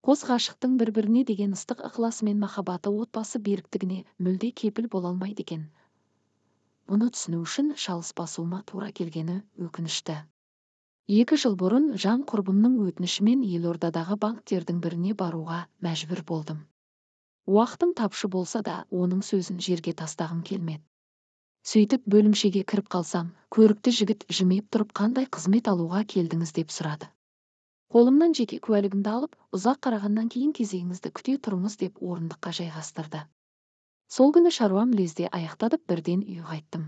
Қос ғашықтың бір-біріне деген ыстық ықыласы мен махаббаты отбасы беріктігіне мүлде кепіл бола алмайды екен. Мұны түсіну үшін шалыс басуыма тура келгені өкінішті. 2 жыл бұрын жан құрбымның өтінішімен Елордадағы банктердің біріне баруға мәжбүр болдым. Уақытым тапшы болса да, оның сөзін жерге тастағым келмеді. Сөйтіп бөлімшеге кіріп қалсам, көрікті жігіт жымиып тұрып қандай қызмет алуға келдіңіз деп сұрады. Қолымнан жеке куәлігімді алып, ұзақ қарағаннан кейін кезегіңізді күте тұрыңыз деп орындыққа жайғастырды. Сол күні шаруам лезде аяқтадып бірден үйге қайттым.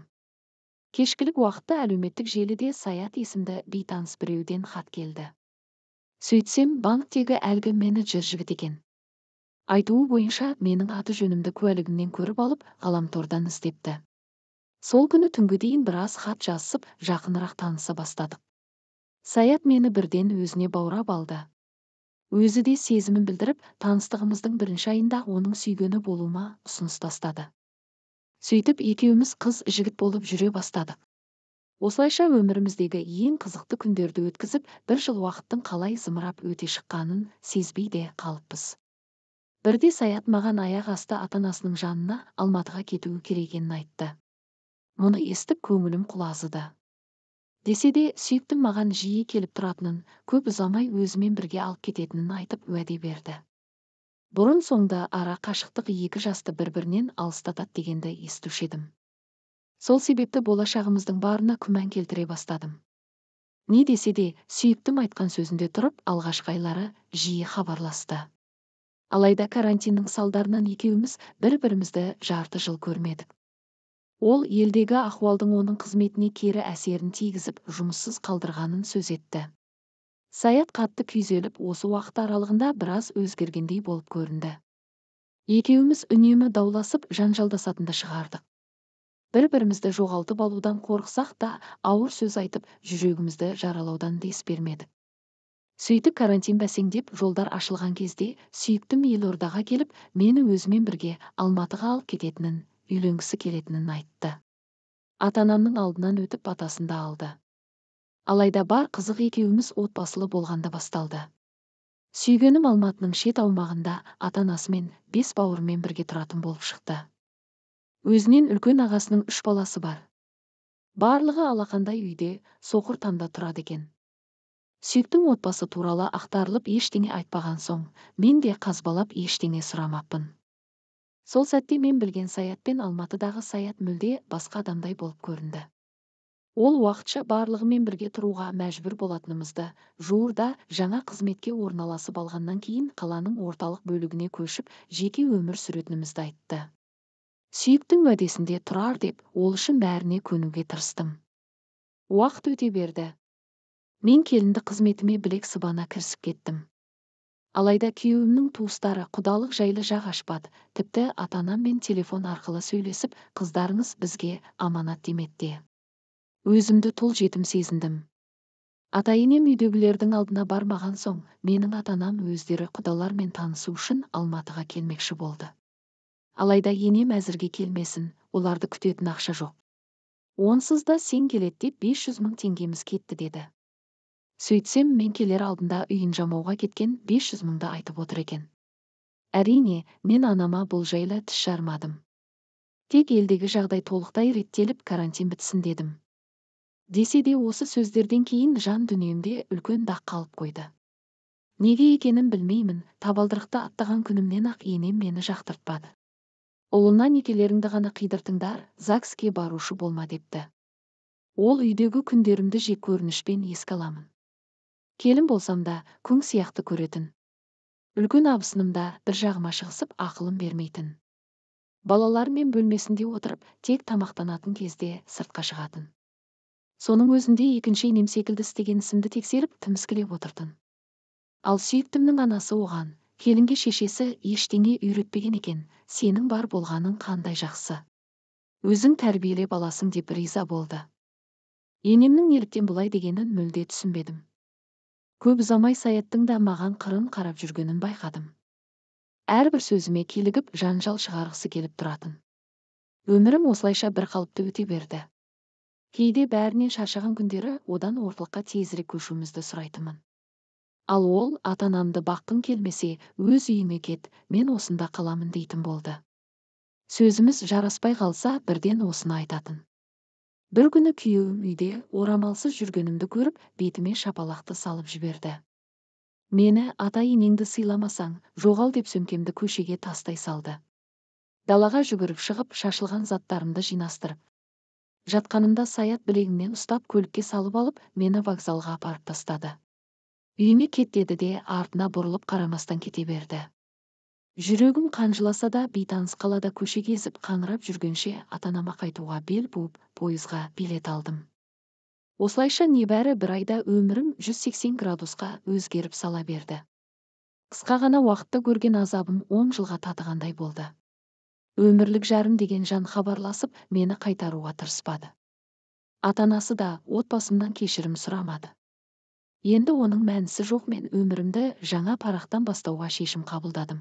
Кешкілік уақытта әлеуметтік желіде Саят есімді бейтаныс біреуден хат келді. Сөйтсем, банктегі әлгі менеджер жігіт екен. Айтуы бойынша менің аты жөнімді куәлігімнен көріп алып, ғаламтордан іздепті. Сол күні түнге дейін біраз хат жазысып, жақынырақ таныса бастадық. Саят мені бірден өзіне баурап алды. Өзі де сезімін білдіріп, таныстығымыздың бірінші айында оның сүйгені болуыма ұсыныс тастады. Сөйтіп екеуміз қыз-жігіт болып жүре бастадық. Осылайша өміріміздегі ең қызықты күндерді өткізіп, 1 жыл уақыттың қалай зымырап өте шыққанын сезбей де қалыппыз. Бірде Саят маған аяқ асты ата-анасының жанына Алматыға кетуі керек екенін айтты. Мұны естіп көңілім құлазыды. Десе де, сүйіктім маған жиі келіп тұратынын, көп ұзамай өзімен бірге алып кететінін айтып уәде берді. Бұрын соңды ара қашықтық 2 жасты бір-бірінен алыстатады дегенді естуші едім. Сол себепті болашағымыздың барына күмән келтіре бастадым. Не десе де, сүйіктім айтқан сөзінде тұрып, алғашқы айлары жиі хабарласты. Алайда карантиннің салдарынан екеуміз бір-бірімізді жарты жыл көрмедік. Ол елдегі ахуалдың оның қызметіне кері әсерін тигізіп, жұмыссыз қалдырғанын сөз етті. Саят қатты күйзеліп, осы уақыт аралығында біраз өзгергендей болып көрінді. Екеуміз үнемі дауласып, жанжалдасатынды шығардық. Бір-бірімізді жоғалтып алудан қорықсақ та, ауыр сөз айтып, жүрегімізді жаралаудан дес бермедік. Сөйтіп карантин бәсеңдеп, жолдар ашылған кезде, сүйіктім Елордаға келіп, мені өзімен бірге Алматыға алып кететінін, үйленгісі келетінін айтты. Ата-анамның алдынан өтіп батасын да алды. Алайда бар қызық екеуміз отбасылы болғанда басталды. Сүйгенім Алматының шет аумағында ата-анасымен 5 бауырымен бірге тұратын болып шықты. Өзінен үлкен ағасының 3 баласы бар. Барлығы алақандай үйде, соқыр тамда тұрады екен. Сүйіктің отбасы туралы ақтарылып ештеңе айтпаған соң, мен де қазбалап ештеңе сұрамаппын. Сол сәтте мен білген Саят пен Алматыдағы Саят мүлде басқа адамдай болып көрінді. Ол уақытша барлығымен бірге тұруға мәжбүр болатынымызды, жуырда жаңа қызметке орналасып алғаннан кейін қаланың орталық бөлігіне көшіп, жеке өмір сүретінімізді айтты. Сүйіктің уәдесінде тұрар деп, ол үшін бәріне көнуге тырыстым. Уақыт өте берді. Мен келінді қызметіме білек сыбана кірісіп кеттім. Алайда күйеуімнің туыстары құдалық жайлы жақ ашпады, тіпті ата-анаммен телефон арқылы сөйлесіп, қыздарыңыз бізге аманат демеді. Өзімді тұл жетім сезіндім. Ата-енем үйдегілердің алдына бармаған соң, менің ата-анам өздері құдалармен танысу үшін Алматыға келмекші болды. Алайда енем әзірге келмесін, оларды күтетін ақша жоқ. Онсыз да сен келет деп 500 мың теңгеміз кетті деді. Сөйтсем, мен келер алдында үйін жамауға кеткен 500 мыңды айтып отыр екен. Әрине, мен анама бұл жайлы тіс жармадым. Тек елдегі жағдай толықтай реттеліп, карантин бітсін дедім. Десе де осы сөздерден кейін жан дүниемде үлкен дақ қалып қойды. Неге екенін білмеймін, табалдырықты аттаған күнімнен-ақ енем мені жақтыртпады. Ұлына некелеріңді ғана қидыртыңдар, ЗАГСке барушы болма депті. Ол үйдегі күндерімді жек көрінішпен еске аламын. Келін болсам да, күң сияқты көретін. Үлкен абысынымда бір жағыма шығысып ақылым бермейтін. Балалармен бөлмесінде отырып, тек тамақтанатын кезде сыртқа шығатын. Соның өзінде екінші енем секілді істеген ісімді тексеріп, тіміскілеп отырдын. Ал сүйіктімнің анасы оған, келінге шешесі ештеңе үйретпеген екен, сенің бар болғаның қандай жақсы. Өзің тәрбиелеп аласың деп риза болды. Енемнің неліктен бұлай дегенін мүлде түсінбедім. Көп ұзамай Саяттың да маған қырын қарап жүргенін байқадым. Әрбір сөзіме килігіп, жанжал шығарғысы келіп тұратын. Өмірім осылайша бір қалыпты өте берді. Кейде бәрінен шаршаған күндері одан орталыққа тезірек көшуімізді сұрайтынмын. Ал ол ата-анамды баққың келмесе, өз үйіңе кет, мен осында қаламын дейтін болды. Сөзіміз жараспай қалса, бірден осыны айтатын. Бір күні күйеуім үйде орамалсыз жүргенімді көріп, бетіме шапалақты салып жіберді. Мені ата-енеңді сыйламасаң, жоғал деп сөмкемді көшеге тастай салды. Далаға жүгіріп шығып, шашылған заттарымды жинастырып жатқанымда саят білегімнен ұстап көлікке салып алып, мені вокзалға апарып тастады. Үйіме кет деді де артына бұрылып қарамастан кете берді. Жүрегім қанжыласа да бейтаныс қалада көше кезіп қаңырап жүргенше ата-анама қайтуға бел буып, пойызға билет алдым. Осылайша небәрі бір айда өмірім 180 градусқа өзгеріп сала берді. Қысқа ғана уақытта көрген азабым 10 жылға татығандай болды. Өмірлік жарым деген жан хабарласып, мені қайтаруға тырыспады. Ата-анасы да отбасымнан кешірім сұрамады. Енді оның мәнісі жоқ, мен өмірімді жаңа парақтан бастауға шешім қабылдадым.